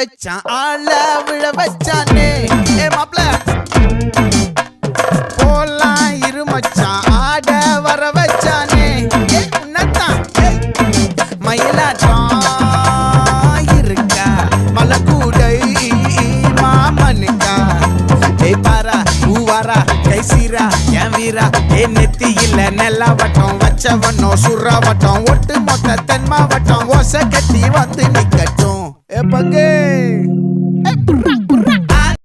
வச்சான் ஆள விழ வச்சானே ஏ மாப்ள போலாம் இருமச்சான் ஆட வர வச்சானே ஏ உன்னதான் மயிலாட்டம் இருக்கா மலக்கூடை மாமனுக்கா ஏ பாரா ஊவாரா கைசீரா என் வீரா ஏ நெத்தி இல்ல நெல்லாவட்டம் வச்சவனும் சுறாவட்டம் ஒட்டு மொத்த தென் மாவட்டம் ஓசை கட்டி வந்து நிக்கட்டும் ஏ பங்கே